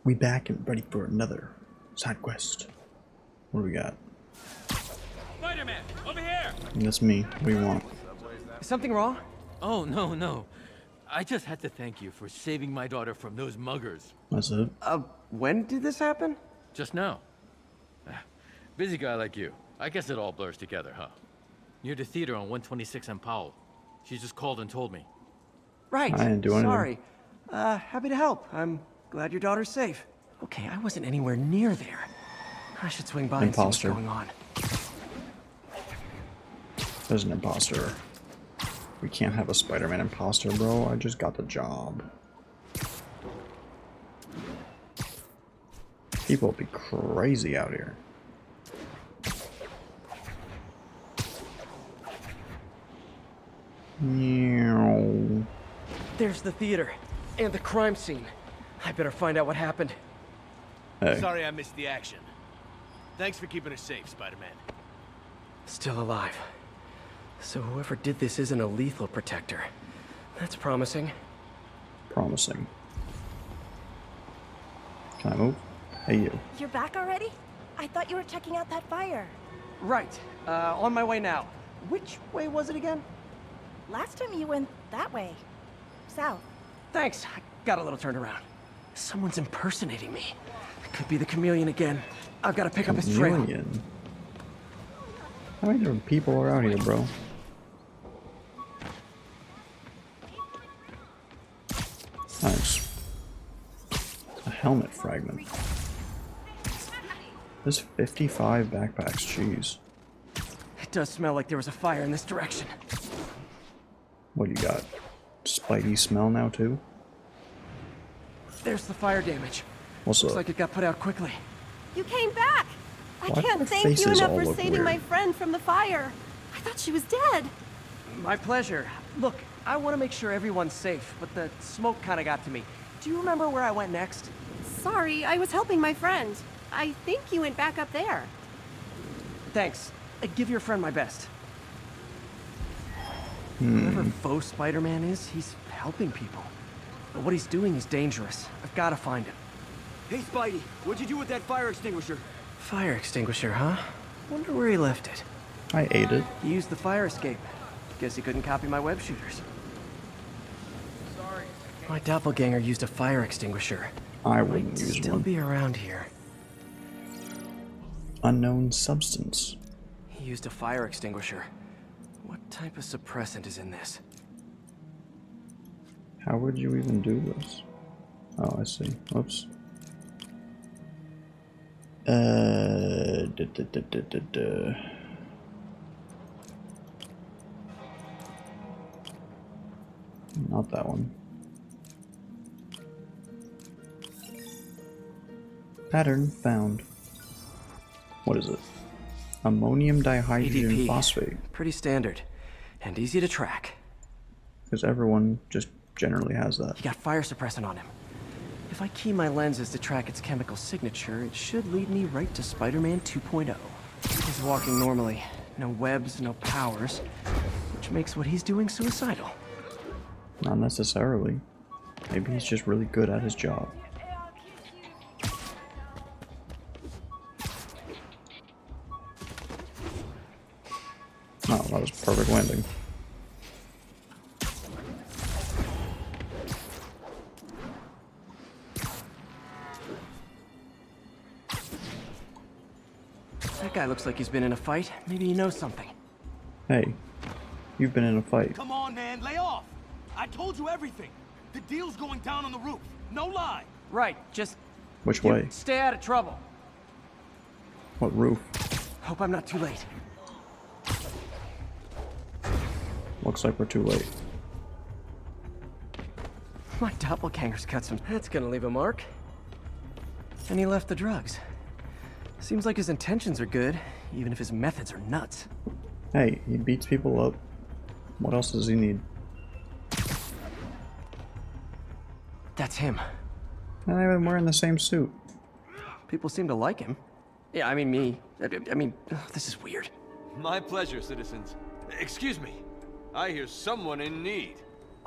We back and ready for another side quest. What do we got? Spider-Man, over here! That's me. What do you want? Is something wrong? Oh, no. I just had to thank you for saving my daughter from those muggers. That's it. When did this happen? Just now. Busy guy like you. I guess it all blurs together, huh? Near the theater on 126 and Powell. She just called and told me. Right. I didn't do anything. Sorry. Happy to help. I'm glad your daughter's safe. Okay, I wasn't anywhere near there. I should swing by Imposter. and see what's going on. There's an imposter. We can't have a Spider-Man imposter, bro. I just got the job. People be crazy out here. Meow. There's the theater and the crime scene. I better find out what happened. Hey. Sorry I missed the action. Thanks for keeping us safe, Spider-Man. Still alive. So whoever did this isn't a lethal protector. That's promising. Promising. Can I move? Hey, you. You're back already? I thought you were checking out that fire. Right. On my way now. Which way was it again? Last time you went that way. South. Thanks. I got a little turned around. Someone's impersonating me. It could be the chameleon again. I've got to pick up his trail. Chameleon? How many different people are out here, bro? Nice. A helmet fragment. There's 55 backpacks, jeez. It does smell like there was a fire in this direction. What do you got? Spidey smell now too? There's the fire damage. What's Looks up? like it got put out quickly. You came back! I Why do can't their thank you faces enough all for look saving weird? my friend from the fire. I thought she was dead. My pleasure. Look, I want to make sure everyone's safe, but the smoke kind of got to me. Do you remember where I went next? Sorry, I was helping my friend. I think you went back up there. Thanks. Give your friend my best. Whoever faux Spider-Man is, he's helping people. But what he's doing is dangerous. I've got to find him. Hey, Spidey, what'd you do with that fire extinguisher? Fire extinguisher, huh? Wonder where he left it. I ate it. He used the fire escape. Guess he couldn't copy my web shooters. My doppelganger used a fire extinguisher. I Might wouldn't use still one. be around here. Unknown substance. He used a fire extinguisher. What type of suppressant is in this? How would you even do this? Oh, I see. Whoops. Not that one. Pattern found. What is it? Ammonium dihydrogen ADP. phosphate. Pretty standard. And easy to track. Because everyone just generally has that. He got fire suppressant on him. If I key my lenses to track its chemical signature, it should lead me right to Spider-Man 2.0. He's walking normally. No webs, no powers. Which makes what he's doing suicidal. Not necessarily. Maybe he's just really good at his job. Oh, that was a perfect landing. That guy looks like he's been in a fight. Maybe he knows something. Hey, you've been in a fight. Come on, man, lay off! I told you everything. The deal's going down on the roof. No lie. Right, just Which way? stay out of trouble. What roof? Hope I'm not too late. Looks like we're too late. My doppelganger's cut some. That's gonna leave a mark. And he left the drugs. Seems like his intentions are good, even if his methods are nuts. Hey, he beats people up. What else does he need? That's him. Not even wearing the same suit. People seem to like him. Yeah, I mean me. I mean, ugh, this is weird. My pleasure, citizens. Excuse me. I hear someone in need.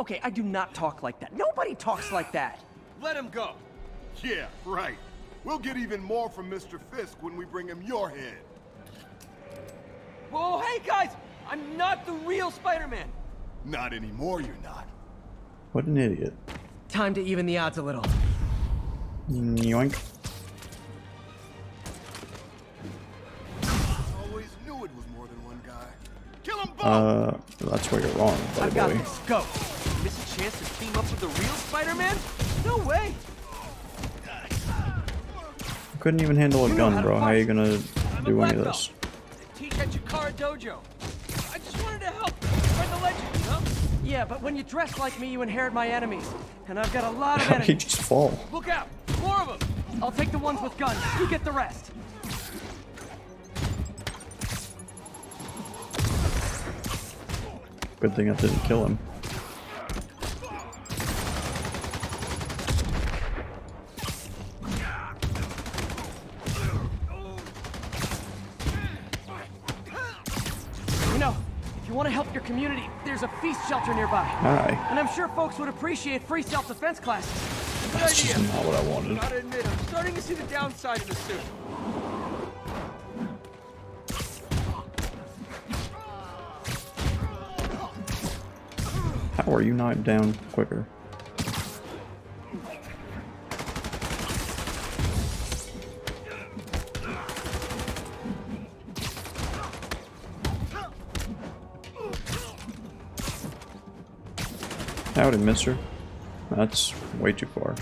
Okay, I do not talk like that. Nobody talks like that. Let him go. Yeah, right. We'll get even more from Mr. Fisk when we bring him your head. Whoa, hey guys! I'm not the real Spider-Man! Not anymore, you're not. What an idiot. Time to even the odds a little. Yoink. Always knew it was more than one guy. Kill them both! That's where you're wrong, buddy I've got boy. this. Go. Miss a chance to team up with the real Spider-Man? No way! Couldn't even handle a gun, bro. How are you gonna do any of this? Teach at Chikara Dojo. I just wanted to help. Spread the legend, you know? Yeah, but when you dress like me, you inherit my enemies. And I've got a lot of How did he enemies. just fall? Look out! More of them! I'll take the ones with guns. You get the rest. Good thing I didn't kill him. You know, if you want to help your community, there's a feast shelter nearby. Hi. And I'm sure folks would appreciate free self-defense classes. That's just not what I wanted. Gotta admit, I'm starting to see the downside of the suit. How are you not down quicker? Howdy, mister. That's way too far.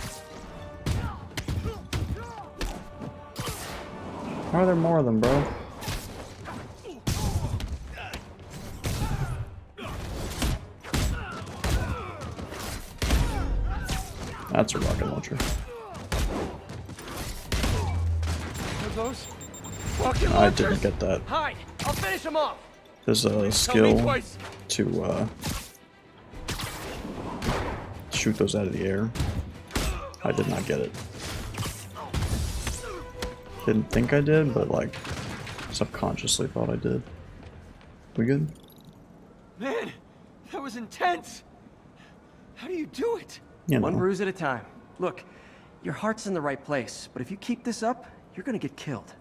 Why are there more of them, bro? That's a rocket launcher. Are those rocket I launchers? didn't get that. Hide! I'll finish them off! There's a Tell me skill twice. to shoot those out of the air. I did not get it. Didn't think I did, but like subconsciously thought I did. We good? Man, that was intense! How do you do it? You One know. bruise at a time. Look, your heart's in the right place, but if you keep this up, you're gonna get killed.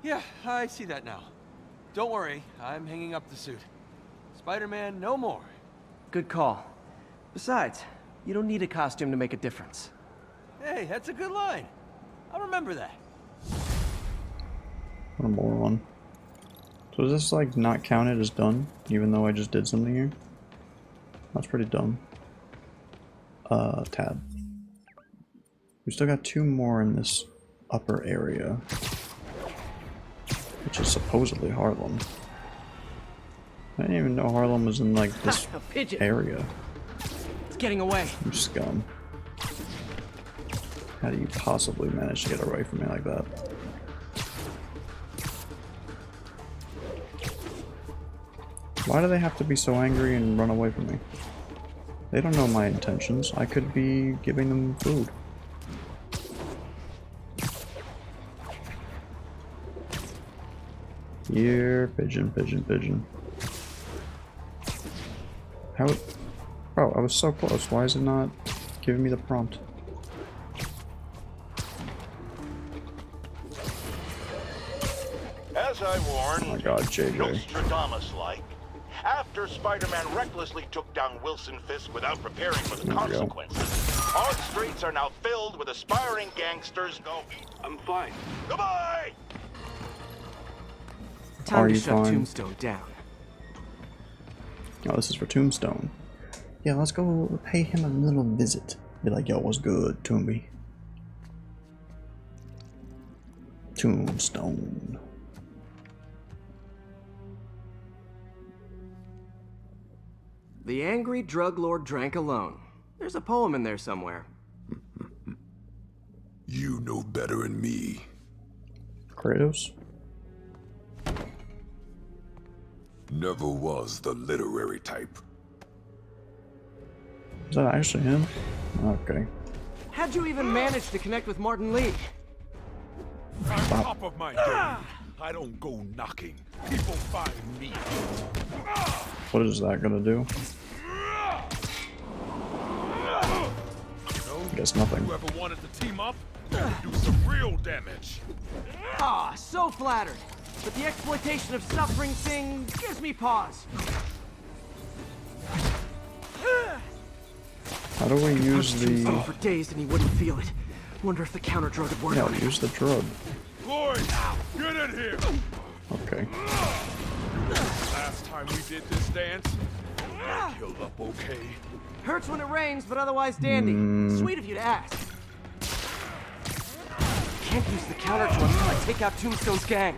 Yeah, I see that now. Don't worry, I'm hanging up the suit. Spider-Man, no more. Good call. Besides, you don't need a costume to make a difference. Hey, that's a good line. I'll remember that. What a moron. So is this like not counted as done, even though I just did something here? That's pretty dumb. Tab. We still got 2 more in this upper area, which is supposedly Harlem. I didn't even know Harlem was in like this A pigeon! area. It's getting away. You scum. How do you possibly manage to get away from me like that? Why do they have to be so angry and run away from me? They don't know my intentions. I could be giving them food. Here, pigeon, pigeon, pigeon. How? Oh, I was so close. Why is it not giving me the prompt? As I warned, Oh my god, JJ. Nostradamus-like, after Spider-Man recklessly took down Wilson Fisk without preparing for the There we go. consequences, our streets are now filled with aspiring gangsters. Go. I'm fine. Goodbye! Are Time to you shut fine? Tombstone down. Oh, this is for Tombstone. Yeah, let's go pay him a little visit. Be like, yo, what's good, Toomby? Tombstone. The angry drug lord drank alone. There's a poem in there somewhere. You know better than me. Kratos? Never was the literary type. Is that actually him? Okay. How'd you even manage to connect with Martin Lee? I'm top of my game. I don't go knocking. People find me. What is that gonna do? You know, I guess nothing. whoever wanted to team up, Do some real damage. Ah, so flattered. But the exploitation of suffering thing gives me pause. How do we use Tombstone for the... days and he wouldn't feel it. Wonder if the counter drug would work Yeah, on it. use the drug. Floyd, get in here. Okay. Last time we did this dance, I healed up okay. Hurts when it rains, but otherwise dandy. Sweet of you to ask. Can't use the counter drug until I take out Tombstone's gang.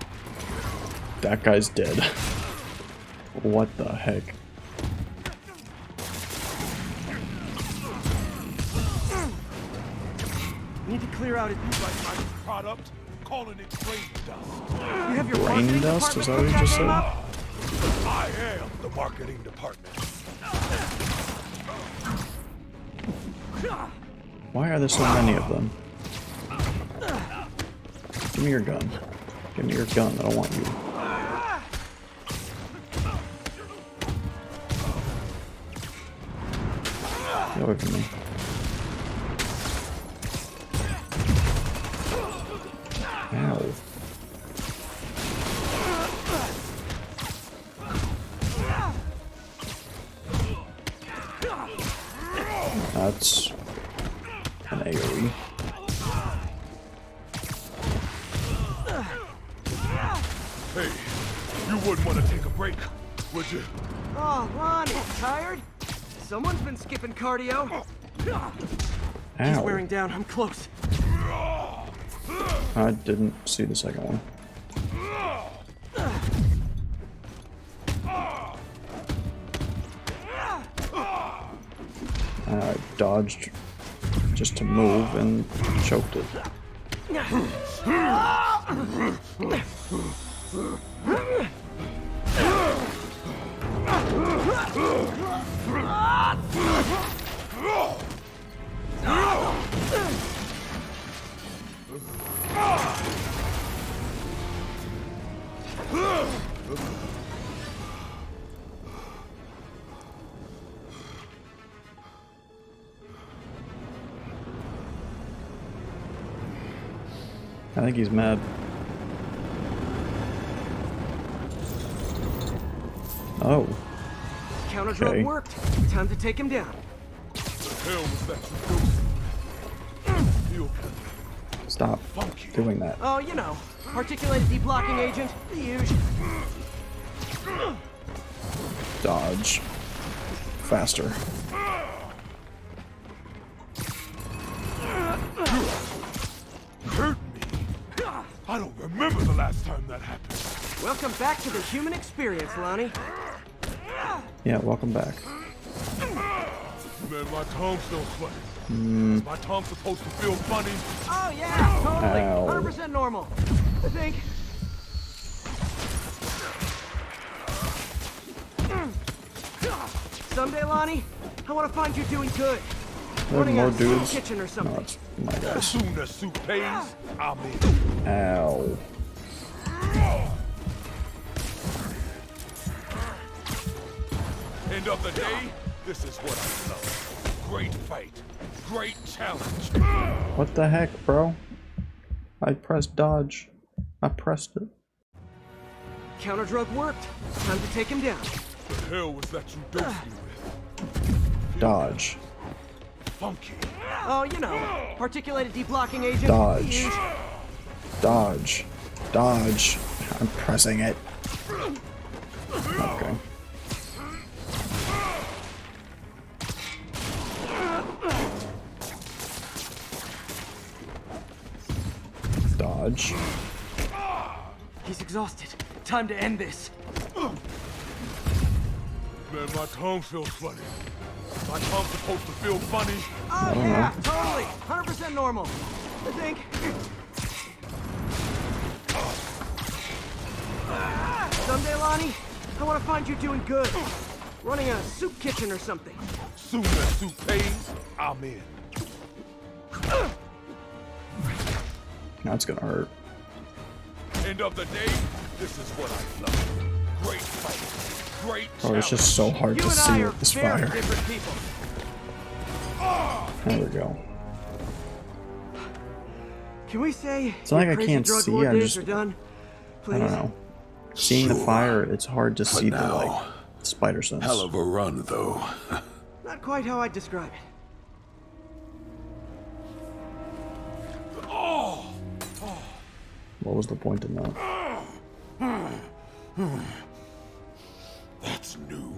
That guy's dead. What the heck? Need to clear out it. Like my product, calling it brain dust. You have your Brain marketing dust? Is that department what you just cook that said? game up? I am the marketing department. Why are there so many of them? Give me your gun. Give me your gun. I don't want you. Get away from me. Ow. That's an AoE. Hey, you wouldn't want to take a break, would you? Oh, Lonnie, tired? Someone's been skipping cardio. He's Ow. wearing down. I'm close. I didn't see the second one. I dodged just to move and choked it. I think he's mad. Oh. Counter drug Okay. worked. Time to take him down. The hell was that you do? You Stop doing that. Oh, you know, articulated deblocking agent. The usual. Dodge. Faster. hurt me. I don't remember the last time that happened. Welcome back to the human experience, Lonnie. Yeah, welcome back. Man, my tongue's still sweaty. Is my tongue supposed to feel funny? Oh yeah, totally. Ow. 100% normal. I think. Someday, Lonnie, I want to find you doing good. There are Running more a soup dudes. kitchen or No, something. it's my As guys. soon as soup pays, I'm in. Ow. End of the day, this is what I love. Great fight. Great challenge. What the heck, bro? I pressed dodge. I pressed it. Counter drug worked. Time to take him down. The hell was that you dosed me with? Dodge. Funky. Oh, you know, articulated deblocking agent. Dodge. The usual. Dodge. Dodge. I'm pressing it. Okay. Dodge. He's exhausted. Time to end this. Man, my tongue feels sweaty. My tongue's supposed to feel funny. Oh yeah, totally. 100% normal. I think. Someday, Lonnie, I want to find you doing good. Running a soup kitchen or something. Soon as soup pays, I'm in. Now it's gonna hurt. End of the day, this is what I love. Great fight. Great Oh, challenge. it's just so hard You to and I see are with this very fire. different people. There we go. Can we say It's not like your I crazy can't drug see, war I'm days just- are done? Please? I don't know. Seeing the Sure. fire, it's hard to see the now. like spider sense. Hell of a run, though. Not quite how I'd describe it. What was the point in that? That's new.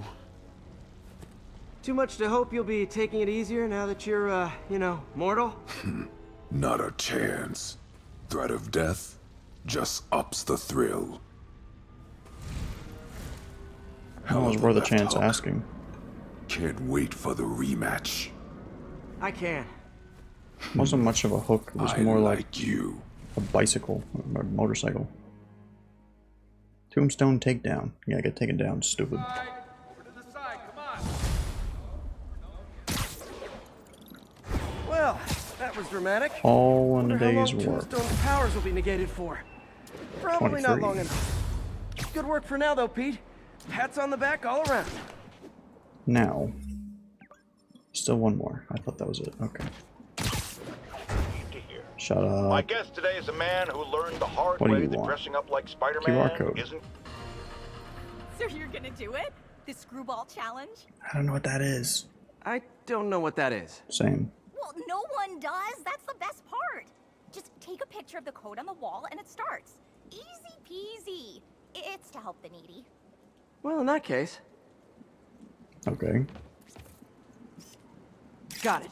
Too much to hope you'll be taking it easier now that you're, you know, mortal? Not a chance. Threat of death just ups the thrill. That was of a worth a left chance hook. asking. Can't wait for the rematch. I can. Wasn't much of a hook. It was I more like like you. a bicycle or a motorcycle. Tombstone takedown. Yeah, get taken down. Stupid. Well, that was dramatic. All in a Wonder how long day's work. Tombstone's powers will be negated for. Probably not 23. long enough. Good work for now, though, Pete. Pats on the back all around. Now. Still one more. I thought that was it. Okay. To hear. Shut My up. guest today is a man who learned the hard What do way you that want? dressing up like QR Spider-Man code. isn't. So you're gonna do it? The screwball challenge? I don't know what that is. I don't know what that is. Same. Well, no one does. That's the best part. Just take a picture of the code on the wall and it starts. Easy peasy. It's to help the needy. Well, in that case, Okay. got it.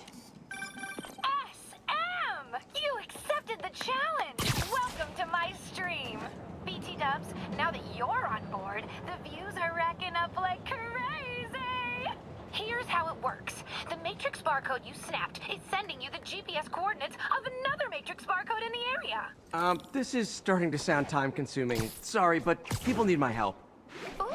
SM! You accepted the challenge! Welcome to my stream. BT Dubs, now that you're on board, the views are racking up like crazy! Here's how it works. The Matrix barcode you snapped is sending you the GPS coordinates of another Matrix barcode in the area. This is starting to sound time-consuming. Sorry, but people need my help. Ooh,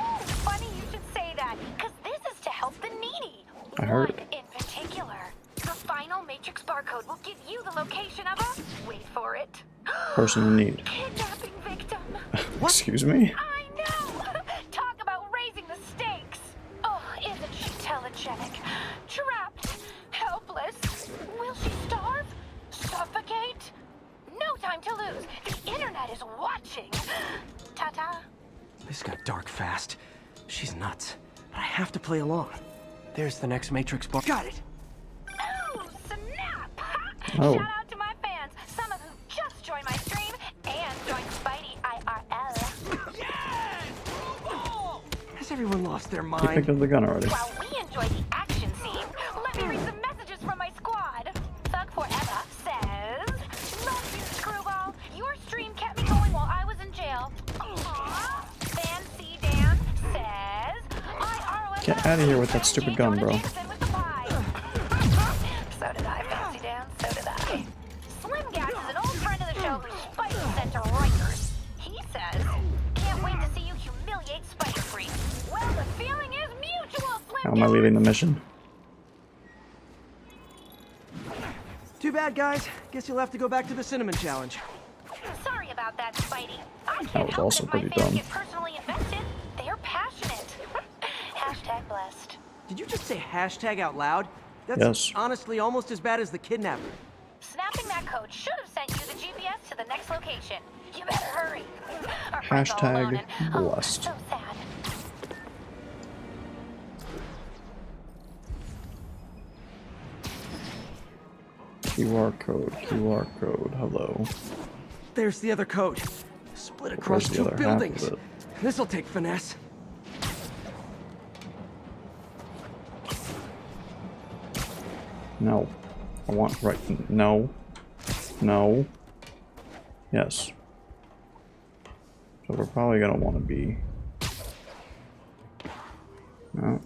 funny you should say that, because this is to help the needy. I heard. One in particular. The final Matrix barcode will give you the location of a... Wait for it. Person in need. Kidnapping victim. Excuse me? I know! Talk about raising the stakes! Oh, isn't she telegenic? Trapped, helpless. Will she starve? Suffocate? No time to lose. The internet is watching. Ta-ta. This got dark fast. She's nuts. But I have to play along. There's the next Matrix bar. Got it! Oh, snap! Oh. Shout out to my fans, some of who just joined my stream and joined Spidey IRL. Has everyone lost their You mind? picked up the gun already. While we enjoy the action scene, let me read some messages from my squad. Thug Forever says, "Love you, Screwball. Your stream kept me going while I was in jail." Aww. Fancy Dan says, "IRL." Get outta here with that stupid gun, bro. So did I, Fancy Dan. So did I. Slim Gas is an old friend of the show who's Spidey sent to Rikers. He says, "Can't wait to see you humiliate Spider Freak." Well, the feeling is mutual, Slim How am I leaving the mission? Too bad, guys. Guess you'll have to go back to the cinnamon challenge. Sorry about that, Spidey. I That can't was help also it if my pretty fans dumb. get personally invested. They're passionate. Hashtag blessed. Did you just say hashtag out loud? That's Yes. honestly almost as bad as the kidnapper. Snapping that code should have sent you the GPS to the next location. You better hurry. Our friend's all alone Hashtag and, blessed. so sad. QR code. QR code. Hello. There's the other code. Split Where's across the two other half buildings. of it? This'll take finesse. No. I want right. No. No. Yes. So we're probably gonna want to be. No.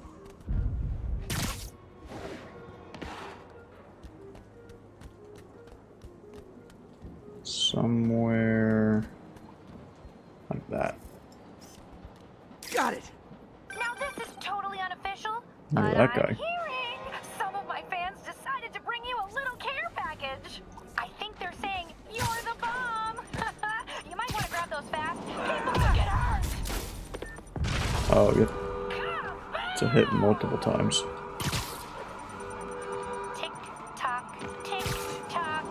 Somewhere like that. Got it. Now this is totally unofficial, Look but at that I'm guy. hearing some of my fans decided to bring you a little care package. I think they're saying you're the bomb. You might want to grab those fast. People will get hurt. Oh, you have to hit multiple times. Tick tock, tick tock.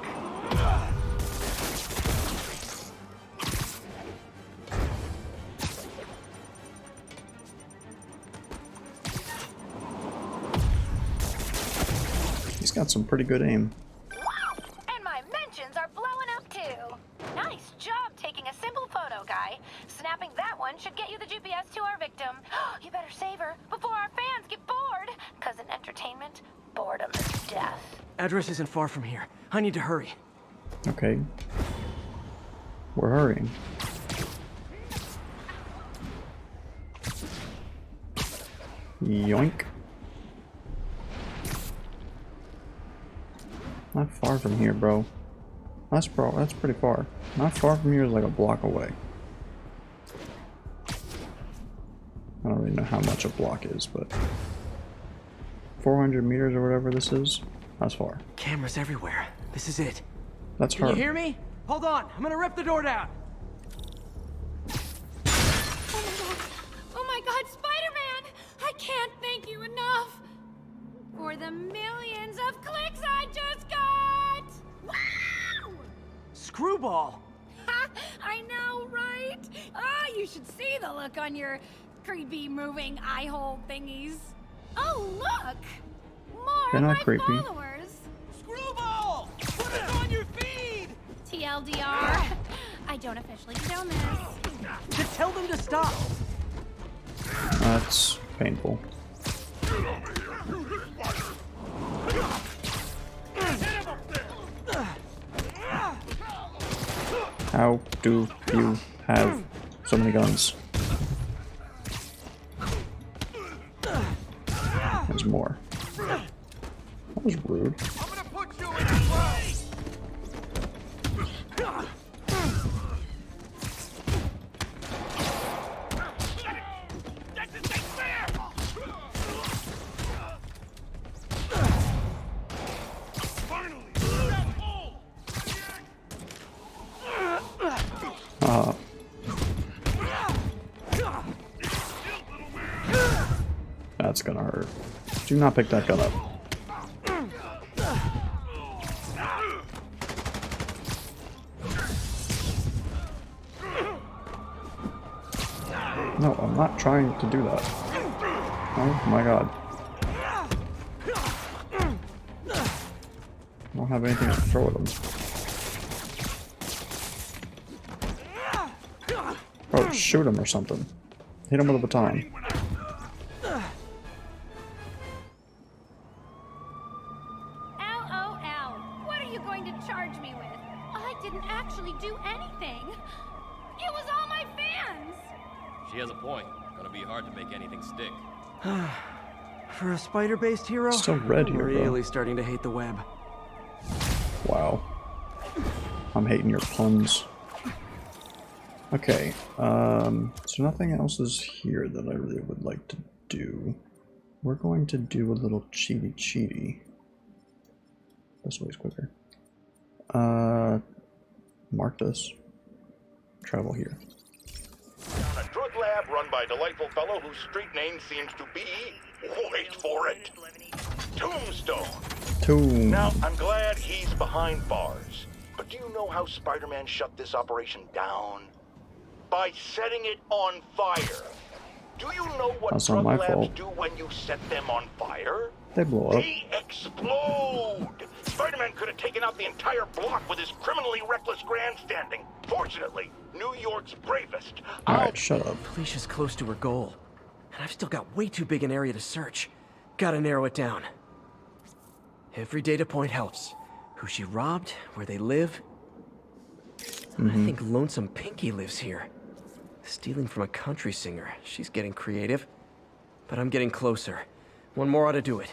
He's got some pretty good aim. Wow! And my mentions are blowing up too. Nice job taking a simple photo, guy. Snapping that one should get you the GPS to our victim. You better save her before our fans get bored. 'Cause in entertainment, boredom is death. Address isn't far from here. I need to hurry. Okay. We're hurrying. Yoink. Not far from here, bro. That's pretty far. Not far from here is like a block away. I don't really know how much a block is, but 400 meters or whatever this is, that's far. Cameras everywhere. This is it. That's her. Can you hear me? Hold on. I'm gonna rip the door down. Oh my god, Spider-Man! I can't thank you enough for the millions of clicks I just got! Wow! Screwball! Ha! I know, right? Ah, you should see the look on your creepy moving eye hole thingies. Oh, look! More They're of not my creepy. followers! Screwball! Put it on your feed! TLDR, I don't officially condone this. Just tell them to stop! That's painful. How do you have so many guns? There's more. That was rude. I'm gonna put you in your place! That's gonna hurt. Do not pick that gun up. No, I'm not trying to do that. Oh my god. I don't have anything to throw at him. Oh, shoot him or something. Hit him with a baton. LOL. What are you going to charge me with? I didn't actually do anything. It was all my fans. She has a point. Gonna be hard to make anything stick. For a spider-based hero, Still red I'm here, bro. really starting to hate the web. Wow. I'm hating your puns. Okay, so nothing else is here that I really would like to do. We're going to do a little cheaty. This way's quicker. Mark this. Travel here. A drug lab run by a delightful fellow whose street name seems to be... Wait for it! Tombstone! Tomb. Now, I'm glad he's behind bars. But do you know how Spider-Man shut this operation down? By setting it on fire. Do you know what That's drug not my labs fault. do when you set them on fire? They blow up. They explode! Spider-Man could have taken out the entire block with his criminally reckless grandstanding. Fortunately, New York's bravest. Alright, shut up. Felicia's close to her goal, and I've still got way too big an area to search. Gotta narrow it down. Every data point helps. Who she robbed, where they live. I think Lonesome Pinky lives here. Stealing from a country singer. She's getting creative. But I'm getting closer. One more ought to do it.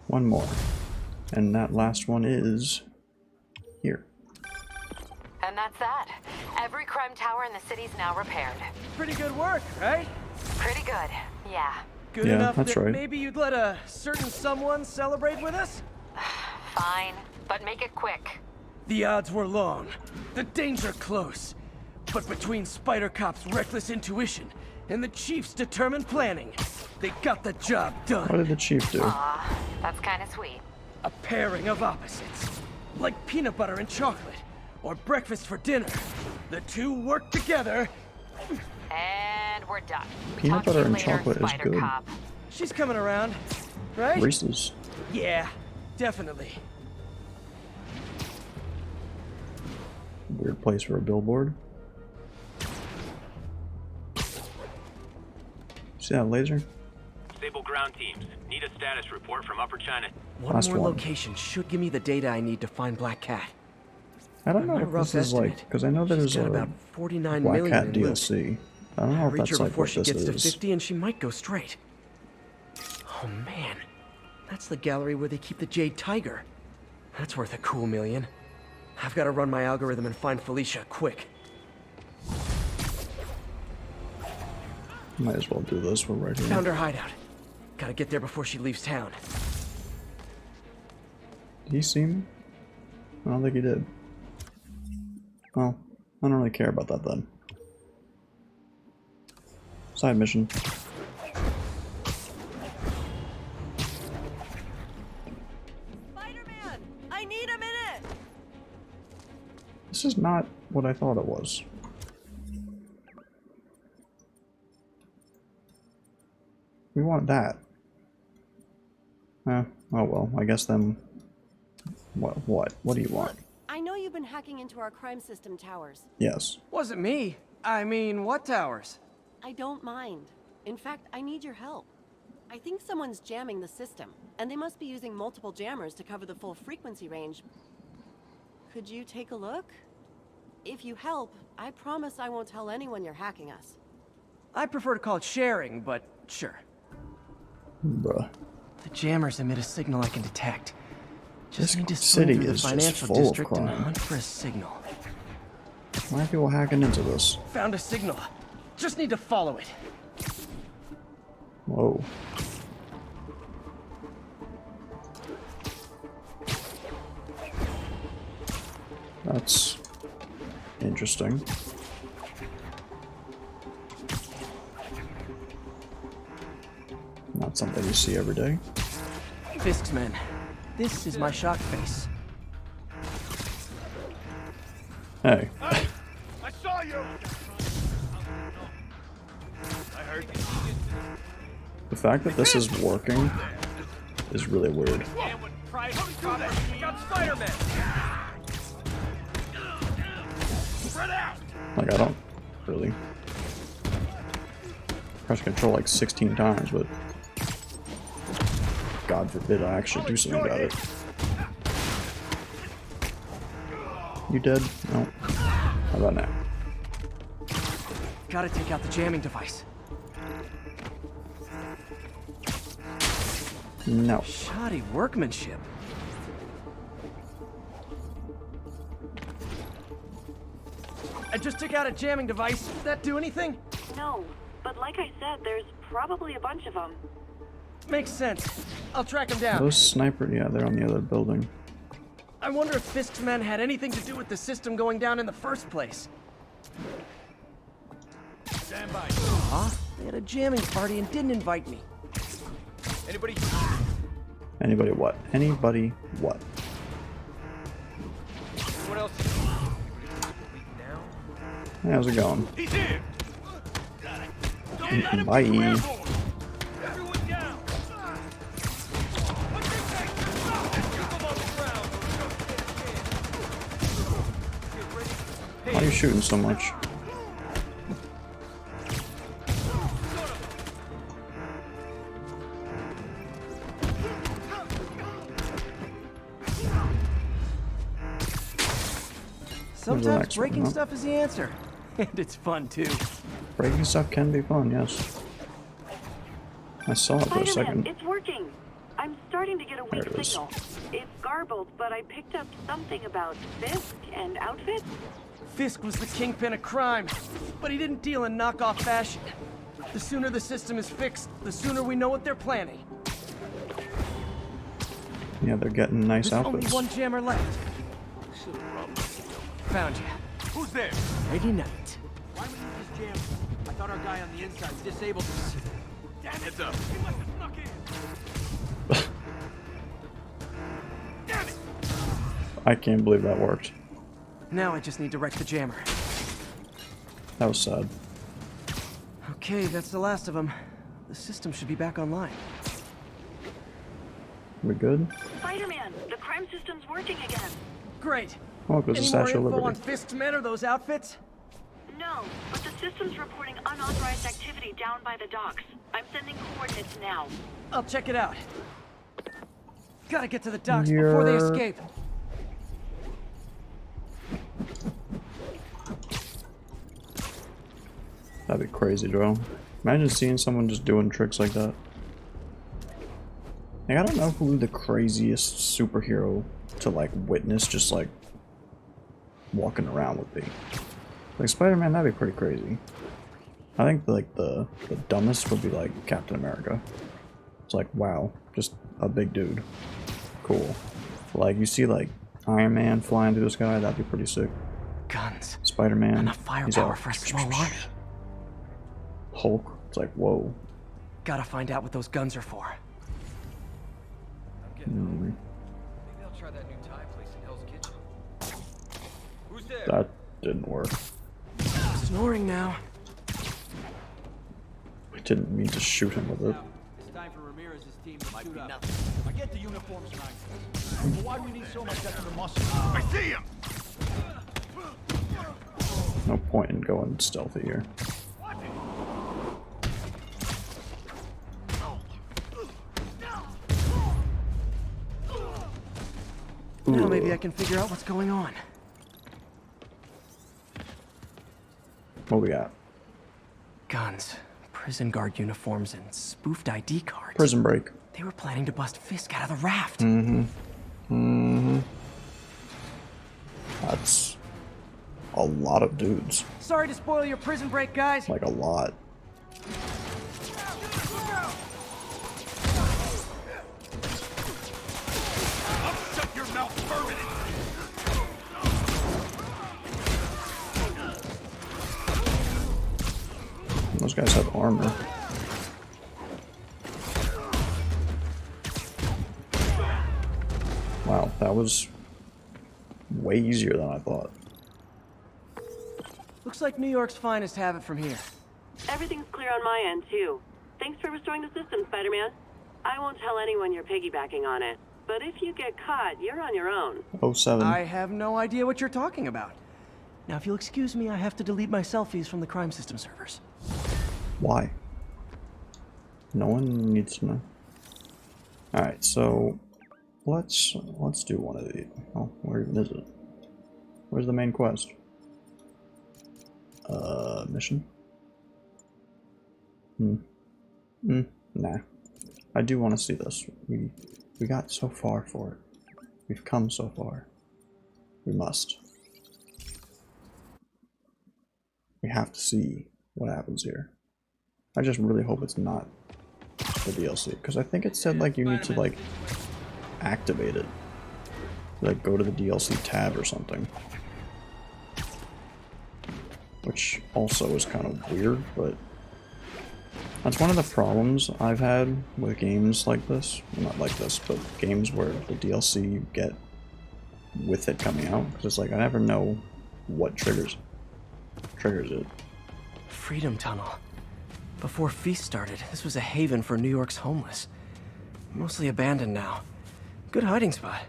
One more. And that last one is... here. And that's that. Every crime tower in the city's now repaired. Pretty good work, right? Pretty good, yeah. Good Yeah, enough that's that right. maybe you'd let a certain someone celebrate with us? Fine, but make it quick. The odds were long, the danger close. But between Spider Cop's reckless intuition and the Chief's determined planning, they got the job What done. did the chief do? Aw, that's kind of sweet. A pairing of opposites. Like peanut butter and chocolate, or breakfast for dinner. The two work together. And we're done. Peanut Talk to butter you and later, chocolate is Spider good. Cop. She's coming around, right? Reese's. Yeah. definitely. Weird place for a billboard. See that laser? Stable ground teams. Need a status report from Upper China. One Last more one. location should give me the data I need to find Black Cat. I don't know My if rough this is like, estimate, because I know there's she's got a about 49 Black million Cat in loot. DLC. I don't know if Reach that's her like before what she this gets to is. 50 and she might go straight. Oh man, that's the gallery where they keep the Jade Tiger. That's worth a cool million. I've got to run my algorithm and find Felicia, quick. Might as well do this. We're right here. Found her hideout. Gotta get there before she leaves town. Did he see me? I don't think he did. Well, I don't really care about that then. Side mission. Spider-Man! I need a minute! This is not what I thought it was. We want that. Oh well, I guess then... What? What do you want? I know you've been hacking into our crime system towers. Yes. Wasn't me. I mean, what towers? I don't mind. In fact, I need your help. I think someone's jamming the system, and they must be using multiple jammers to cover the full frequency range. Could you take a look? If you help, I promise I won't tell anyone you're hacking us. I prefer to call it sharing, but sure. Bruh. The jammers emit a signal I can detect. Just This need to swing city through the is just financial full of district and crime. hunt for a signal. Why are people hacking into this? Found a signal. Just need to follow it. Whoa. That's interesting. Not something you see every day. Fisk's men. This is my shock face. Hey. Hey! I saw you! I heard you. The fact that this is working is really weird. Got Spider-Man! Spread out! Like, I don't really press control like 16 times, but God forbid I actually do something about it. You dead? No. How about now? Gotta take out the jamming device. No. Shoddy workmanship. I just took out a jamming device. Did that do anything? No, but like I said, there's probably a bunch of them. Makes sense. I'll track them down. Those sniper, yeah, they're on the other building. I wonder if Fisk's men had anything to do with the system going down in the first place. Stand by. Huh? They had a jamming party and didn't invite me. Anybody? Anybody what? Anybody what? Anyone else? Hey, how's it going? He's here! Don't let him Bye. get airborne. Everyone down! What do you think? Keep them on the ground. Why are you shooting so much? Sometimes next one, breaking huh? stuff is the answer. And it's fun too. Breaking stuff can be fun, yes. I saw it for a Spider-Man, second. it's working. I'm starting to get a There weak it is. signal. It's garbled, but I picked up something about Fisk and outfits. Fisk was the kingpin of crime, but he didn't deal in knockoff fashion. The sooner the system is fixed, the sooner we know what they're planning. Yeah, they're getting nice There's outfits. only one jammer left. Found you. Who's there? Ready night. Why would you just jam? I thought our guy on the inside disabled us. Damn it! Heads up. He must have snuck in. Damn it! I can't believe that worked. Now I just need to wreck the jammer. That was sad. Okay, that's the last of them. The system should be back online. We good? Spider-Man, the crime system's working again. Great. Oh, because the Any more Statue of info on Liberty. Fisk's men or those outfits? No, but the system's reporting unauthorized activity down by the docks. I'm sending coordinates now. I'll check it out. Gotta get to the docks before they escape. That'd be crazy, bro. Imagine seeing someone just doing tricks like that. Like, I don't know who the craziest superhero to like witness just like walking around would be. Like Spider-Man, that'd be pretty crazy. I think like the dumbest would be like Captain America. It's like, wow, just a big dude. Cool. Like you see like Iron Man flying through the sky, that'd be pretty sick. Guns. Spider-Man. Enough firepower for a small army. Hulk. It's like, whoa. Gotta find out what those guns are for. Maybe I'll try that new Thai place in Hell's Kitchen. Who's there? That didn't work. Snoring now. I didn't mean to shoot him with it. It's time for Ramirez's team to suit up. I get the uniforms nice. But why do we need so much extra muscle? I see him! No point in going stealthy here. Now maybe I can figure out what's going on. What we got? Guns, prison guard uniforms, and spoofed ID cards. Prison break. They were planning to bust Fisk out of the raft. That's a lot of dudes. Sorry to spoil your prison break, guys. Like a lot. Shut your mouth permanently! Those guys have armor. Wow, that was way easier than I thought. Looks like New York's finest have it from here. Everything's clear on my end, too. Thanks for restoring the system, Spider-Man. I won't tell anyone you're piggybacking on it, but if you get caught, you're on your own. 07. I have no idea what you're talking about. Now, if you'll excuse me, I have to delete my selfies from the crime system servers. Why? No one needs to know. Alright, so let's do one of these. Oh, where even is it? Where's the main quest? Mission? Nah. I do want to see this. We got so far for it. We've come so far. We must. We have to see what happens here. I just really hope it's not the DLC, because I think it said like you need to like activate it. Like go to the DLC tab or something. Which also is kind of weird, but that's one of the problems I've had with games like this. Well, not like this, but games where the DLC you get with it coming out. Because it's like I never know what triggers it. Freedom Tunnel. Before Feast started, this was a haven for New York's homeless. Mostly abandoned now. Good hiding spot.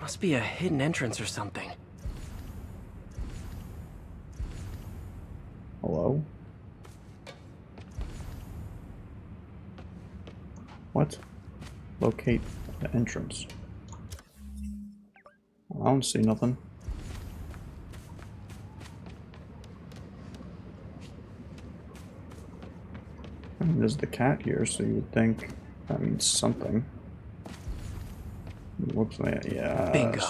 Must be a hidden entrance or something. Hello? What? Locate the entrance. I don't see nothing. I mean, there's the cat here, so you would think that means something. Whoops, yeah. Bingo.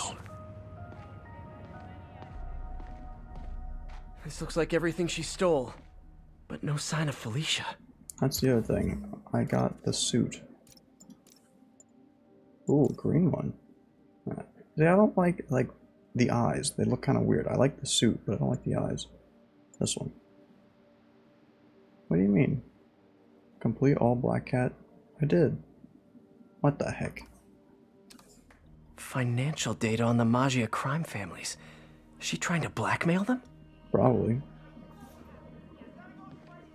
This looks like everything she stole, but no sign of Felicia. That's the other thing. I got the suit. Ooh, green one. See, I don't like the eyes. They look kind of weird. I like the suit, but I don't like the eyes. This one. What do you mean? Complete all black cat? I did. What the heck? Financial data on the Maggia crime families. Is she trying to blackmail them? Probably.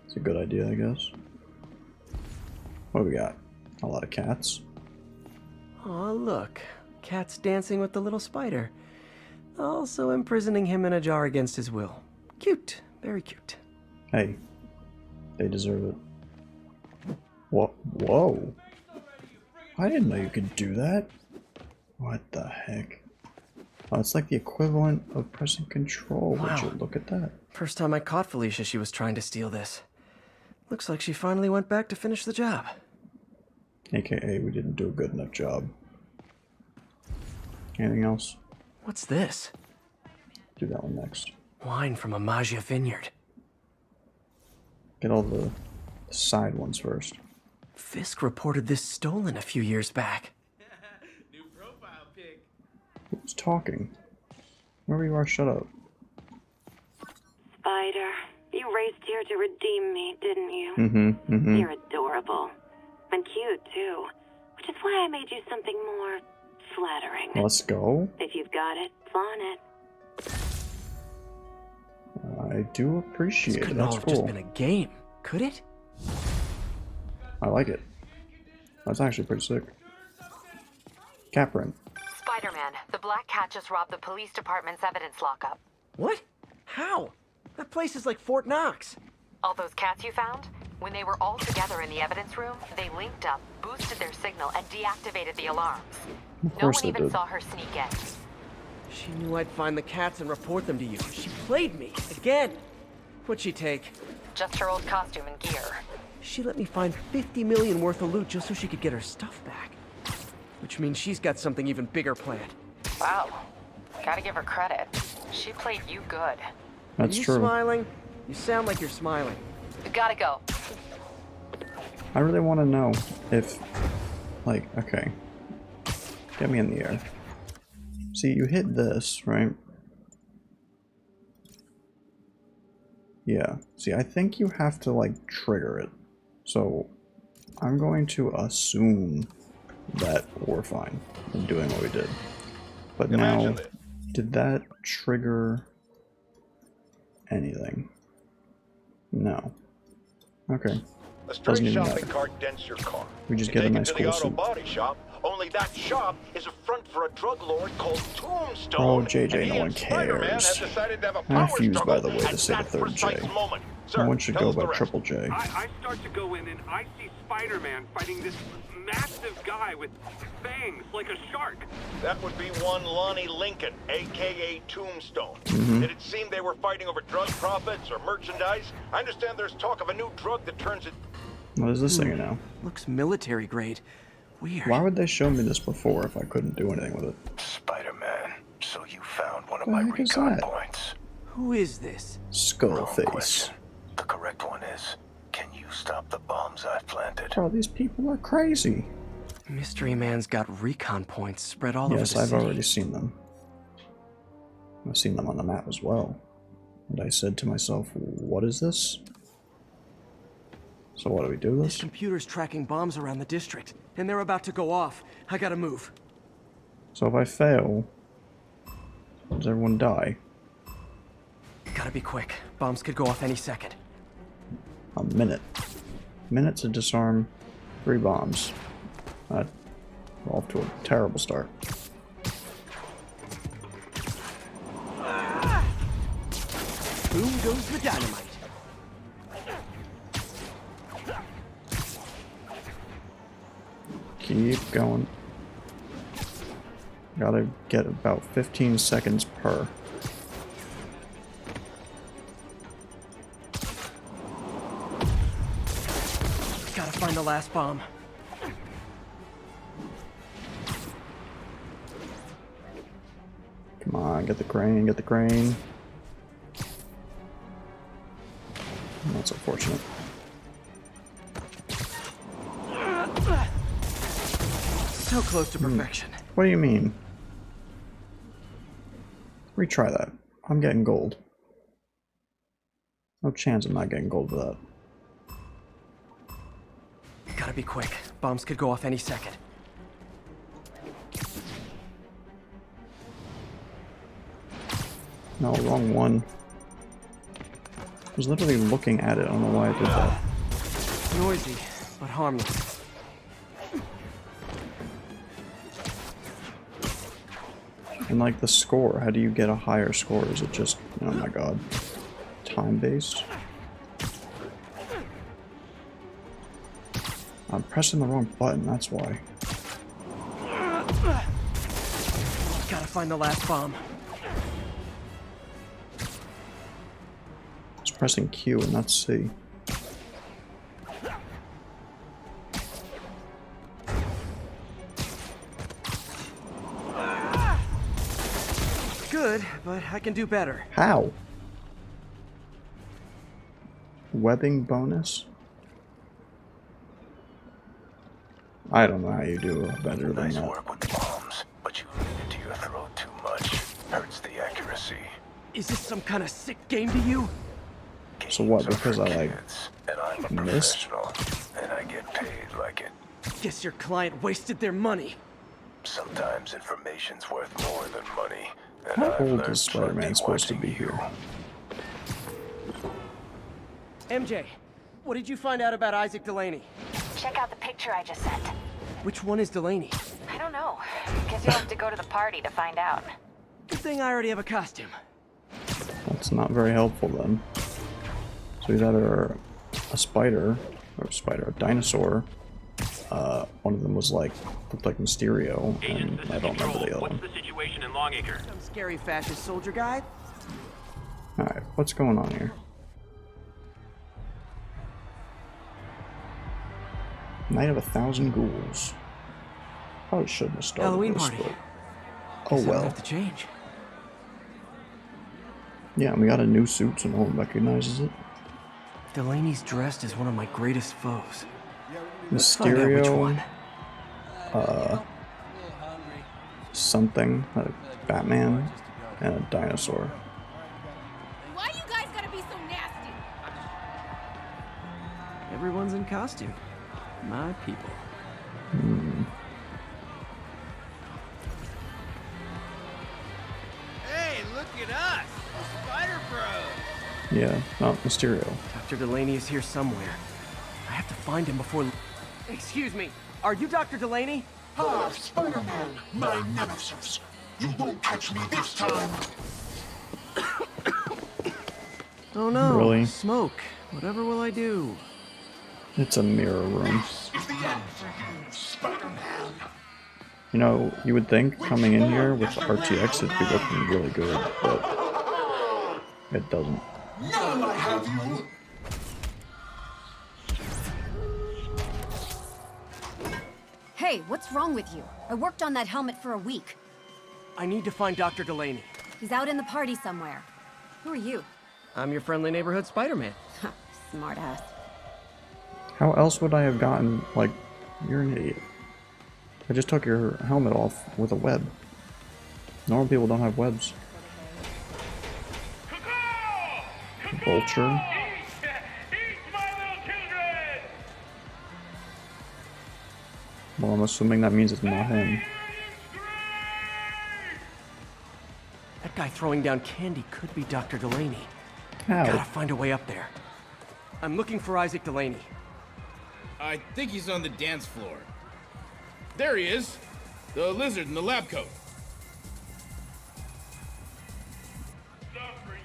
It's a good idea, I guess. What do we got? A lot of cats. Aw, look. Cat's dancing with the little spider. Also imprisoning him in a jar against his will. Cute. Very cute. Hey. They deserve it. What? Whoa. I didn't know you could do that. What the heck? Oh, it's like the equivalent of pressing control. Would Wow. you look at that? First time I caught Felicia, she was trying to steal this. Looks like she finally went back to finish the job. AKA, we didn't do a good enough job. Anything else? What's this? Do that one next. Wine from a Magia vineyard. Get all the side ones first. Fisk reported this stolen a few years back. New profile pic. Who's talking? Wherever you are, shut up. Spider, you raced here to redeem me, didn't you? Mm-hmm. You're adorable. And cute, too. Which is why I made you something more flattering. Let's go. If you've got it, flaunt it. I do appreciate This it. couldn't all That's have just cool. been a game, could it? I like it. That's actually pretty sick. Caprin. Spider-Man, the Black Cat just robbed the police department's evidence lockup. What? How? That place is like Fort Knox. All those cats you found? When they were all together in the evidence room, they linked up, boosted their signal, and deactivated the alarms. Of No course one they even did. saw her sneak in. She knew I'd find the cats and report them to you. She played me. Again. What'd she take? Just her old costume and gear. She let me find 50 million worth of loot just so she could get her stuff back. Which means she's got something even bigger planned. Wow. Gotta give her credit. She played you good. That's Are you true. smiling? You sound like you're smiling. Gotta go. I really want to know if, like, okay. Get me in the air. See, you hit this, right? Yeah. See, I think you have to, like, trigger it. So, I'm going to assume that we're fine in doing what we did. But now, did that trigger anything? No. Okay. A Doesn't stray even shopping matter. cart dents your car. We just You get a take nice it to the cool auto suit. body shop, only that shop is a front for a drug lord called Tombstone. Oh, JJ, and he no and one Spider-Man cares. have decided to have a I power refuse, by struggle the way, to at say the that third J. precise moment. Sir, No one should tell go us the by rest. triple J. I start to go in and I see Spider-Man fighting this massive guy with fangs like a shark. That would be one Lonnie Lincoln, a.k.a. Tombstone. Mhm. Did it seem they were fighting over drug profits or merchandise? I understand there's talk of a new drug that turns it... What is this thing now? Looks military grade. Weird. Why would they show me this before if I couldn't do anything with it? Spider-Man, so you found one of The my heck is recon that? points. Who is this? Skullface. The correct one is, can you stop the bombs I've planted? Bro, these people are crazy. Mystery Man's got recon points spread all over Yes, the I've city. already seen them. I've seen them on the map as well. And I said to myself, what is this? So what do we do This this? computer's tracking bombs around the district, and they're about to go off. I gotta move. So if I fail, does everyone die? Gotta be quick. Bombs could go off any second. A minute. Minute to disarm 3 bombs. We're off to a terrible start. Boom goes the dynamite. Keep going. Gotta get about 15 seconds per. Gotta find the last bomb. Come on, get the crane, get the crane. That's unfortunate. So close to perfection. What do you mean? Retry that. I'm getting gold. No chance I'm not getting gold for that. Gotta be quick. Bombs could go off any second. No, wrong one. I was literally looking at it. I don't know why I did that. Noisy, but harmless. And like the score, how do you get a higher score? Is it just, oh my god, time-based? I'm pressing the wrong button, that's why. Gotta find the last bomb. I was pressing Q and not C. Good, but I can do better. How? Webbing bonus? I don't know how you do better than that. Work with the bombs, but you lean into your throat too much. Hurts the accuracy. Is this some kind of sick game to you? So what, because I like And I'm a missed? professional, and I get paid like it. Guess your client wasted their money. Sometimes information's worth more than money. And How I've old learned is Spider-Man supposed to be here? MJ, what did you find out about Isaac Delaney? Check out the picture I just sent. Which one is Delaney? I don't know. Guess you'll have to go to the party to find out. Good thing I already have a costume. That's not very helpful then. So he's either a spider, a dinosaur. One of them was like, looked like Mysterio, and I don't remember the other one. What's the situation in Longacre? Some scary fascist soldier guy? Alright, what's going on here? Night of 1,000 Ghouls. Probably shouldn't have started Halloween this, party. but... Guess Oh I don't well. have to change. Yeah, we got a new suit so no one recognizes it. Delaney's dressed as one of my greatest foes. Let's find out which Mysterio, one. something, like Batman, and a dinosaur. Why you guys gotta be so nasty? Everyone's in costume. My people. Hey, look at us! The Spider Bros! Yeah, not Mysterio. Dr. Delaney is here somewhere. I have to find him before... Excuse me, are you Dr. Delaney? Ah, Spider-Man, my nemesis. You won't catch me this time. Oh no, Really? smoke. Whatever will I do? It's a mirror room. This is the end for you, Spider-Man. You know, you would think coming in here with the RTX it'd be looking really good, but it doesn't. Now I have you. Hey, what's wrong with you? I worked on that helmet for a week. I need to find Dr. Delaney. He's out in the party somewhere. Who are you? I'm your friendly neighborhood Spider-Man. Smartass. How else would I have gotten, like, you're an idiot. I just took your helmet off with a web. Normal people don't have webs. Vulture. Well, I'm assuming that means it's not him. That guy throwing down candy could be Dr. Delaney. How? Gotta find a way up there. I'm looking for Isaac Delaney. I think he's on the dance floor. There he is! The lizard in the lab coat.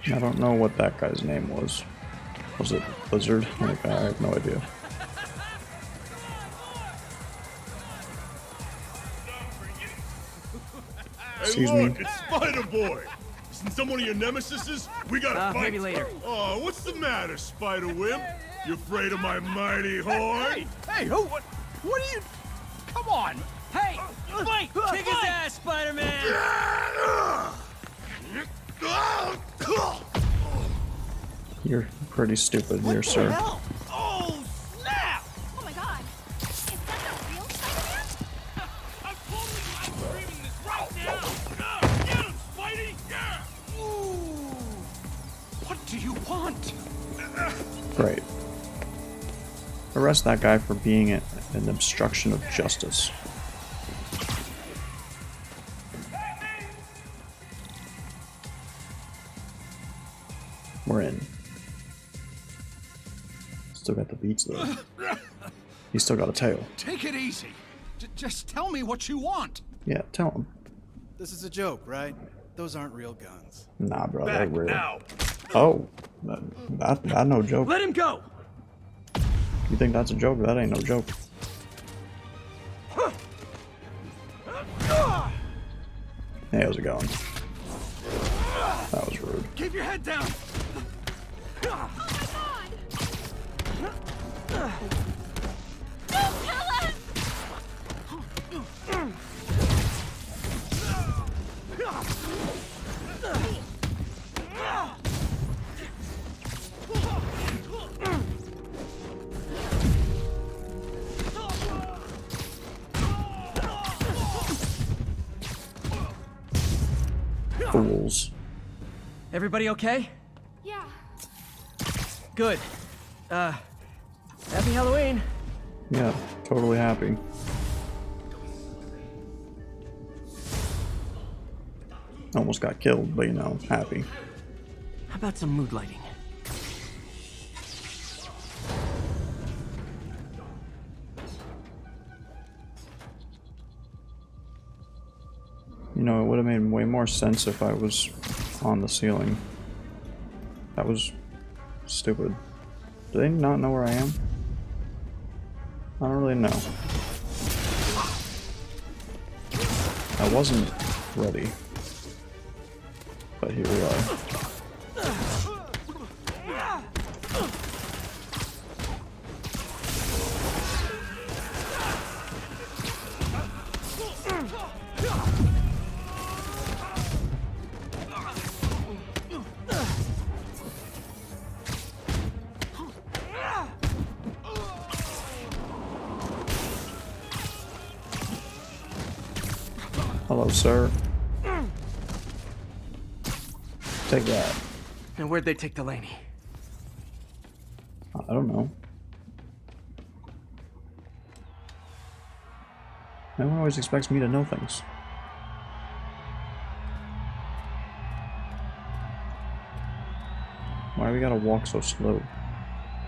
I don't know what that guy's name was. Was it Lizard? Like, I have no idea. Excuse Hey, me. look, it's Spider-Boy. Isn't some one of your nemesises? We gotta fight. Maybe later. Oh, what's the matter, Spider-Wimp? You afraid of my mighty horn? Hey, who? What are you? Come on! Hey! Fight! Kick his ass, Spider-Man! You're pretty stupid here, sir. Oh, snap! Oh my god! Is that the real Spider-Man? I'm totally live streaming this right now! Get him, Spidey! Yeah! Ooh. What do you want? Great. Arrest that guy for being an obstruction of justice. We're in. Still got the beats though. He's still got a tail. Take it easy. Just tell me what you want. Yeah, tell him. This is a joke, right? Those aren't real guns. Nah, bro, they're Back real. now. Oh, that no joke. Let him go! You think that's a joke? That ain't no joke. Hey, how's it going? That was rude. Keep your head down! Oh my god! Don't kill us! Fools. Everybody okay? Yeah. Good. Happy Halloween. Yeah, totally happy. Almost got killed, but you know, happy. How about some mood lighting? You know, it would have made way more sense if I was on the ceiling. That was stupid. Do they not know where I am? I don't really know. I wasn't ready. But here we are. Hello, sir. Take that. And where'd they take Delaney? I don't know. Everyone always expects me to know things. Why do we gotta walk so slow?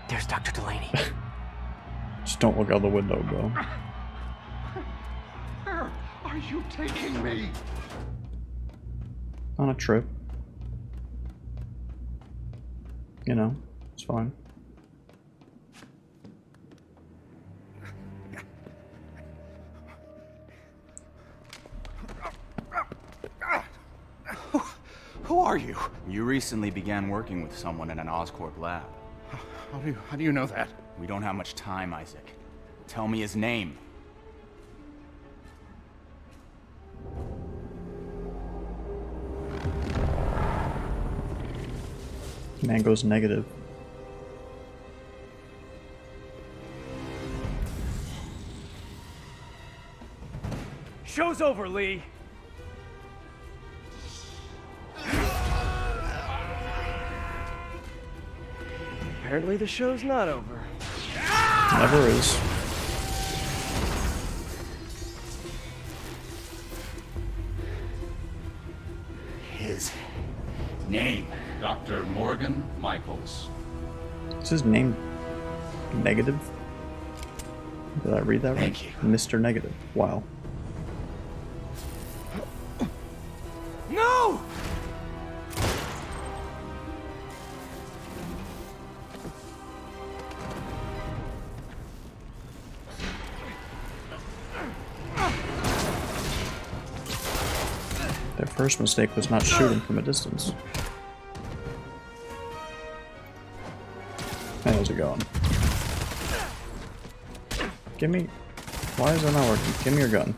There's Dr. Delaney. Just don't look out the window, bro. Where are you taking me? On a trip. You know, it's fine. Who are you? You recently began working with someone in an Oscorp lab. How do you know that? We don't have much time, Isaac. Tell me his name. Man goes negative. Show's over, Lee. Apparently the show's not over. Never is. His name, Dr. Morgan Michaels. Is his name Negative? Did I read that right? Thank you. Mr. Negative. Wow. No! Their first mistake was not shooting from a distance. Hey, how's it going? Give me... Why is that not working? Give me your gun.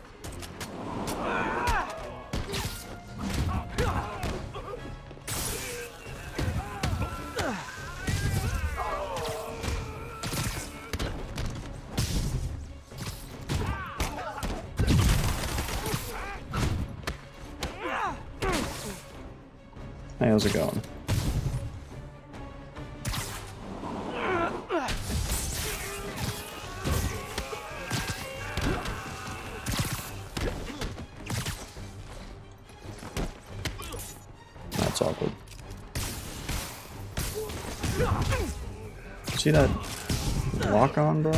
Hey, how's it going? That's awkward. See that lock on, bro?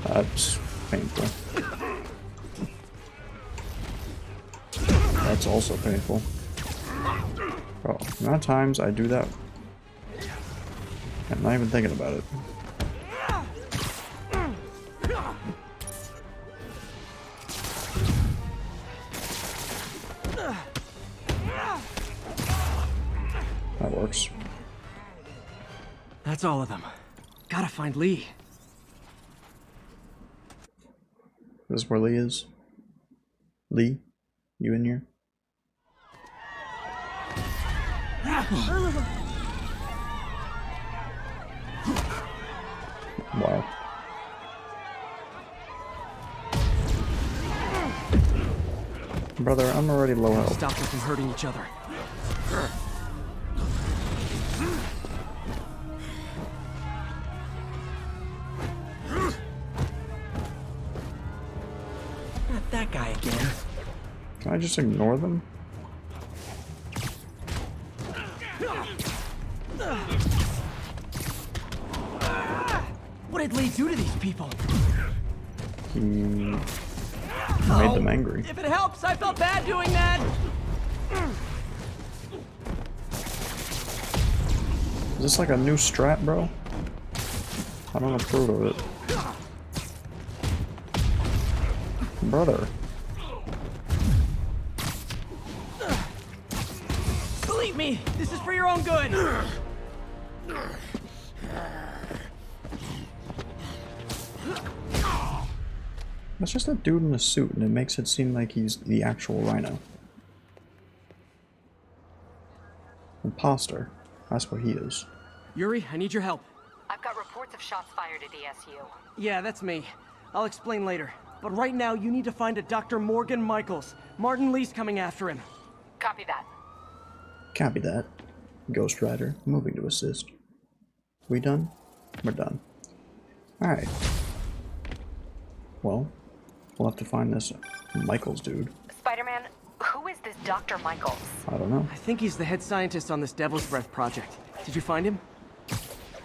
That's painful. That's also painful. Oh, the amount of times I do that. I'm not even thinking about it. That works. That's all of them. Gotta find Lee. This is where Lee is. Lee, you in here? Wow. Brother, I'm already low health. Stop them from hurting each other. Not that guy again. Can I just ignore them? What did Lee do to these people? He made them angry. If it helps, I felt bad doing that. Is this like a new strat, bro? I don't approve of it. Brother. Believe me, this is for your own good. That's just a dude in a suit, and it makes it seem like he's the actual Rhino. Imposter. That's what he is. Yuri, I need your help. I've got reports of shots fired at ESU. Yeah, that's me. I'll explain later. But right now, you need to find a Dr. Morgan Michaels. Martin Lee's coming after him. Copy that. Copy that. Ghost Rider, moving to assist. We done? We're done. Alright. Well, we'll have to find this Michaels dude. Spider-Man, who is this Dr. Michaels? I don't know. I think he's the head scientist on this Devil's Breath project. Did you find him?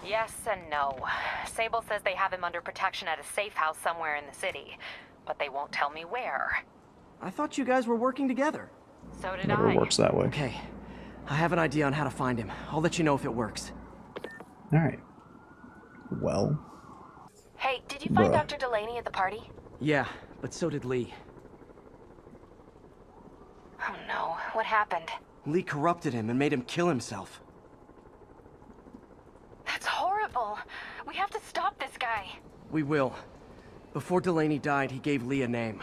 Yes and no. Sable says they have him under protection at a safe house somewhere in the city, but they won't tell me where. I thought you guys were working together. So did Never I. works that way. Okay. I have an idea on how to find him. I'll let you know if it works. Alright. Well. Hey, did you find Bruh. Dr. Delaney at the party? Yeah, but so did Lee. Oh no, what happened? Lee corrupted him and made him kill himself. That's horrible. We have to stop this guy. We will. Before Delaney died, he gave Lee a name.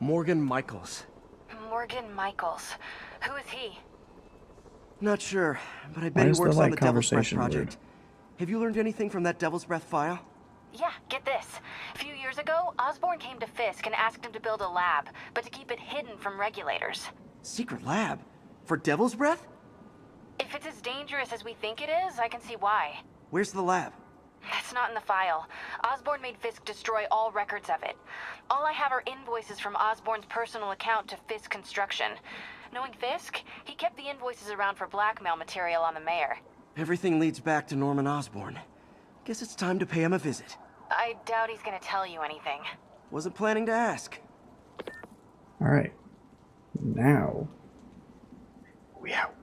Morgan Michaels. Morgan Michaels. Who is he? Not sure, but I Why bet he is the, works like, on the Devil's Breath conversation project. weird? Have you learned anything from that Devil's Breath file? Yeah, get this. A few years ago, Osborn came to Fisk and asked him to build a lab, but to keep it hidden from regulators. Secret lab? For Devil's Breath? If it's as dangerous as we think it is, I can see why. Where's the lab? That's not in the file. Osborn made Fisk destroy all records of it. All I have are invoices from Osborn's personal account to Fisk Construction. Knowing Fisk, he kept the invoices around for blackmail material on the mayor. Everything leads back to Norman Osborn. Guess it's time to pay him a visit. I doubt he's gonna tell you anything. Wasn't planning to ask. Alright. Now. We out.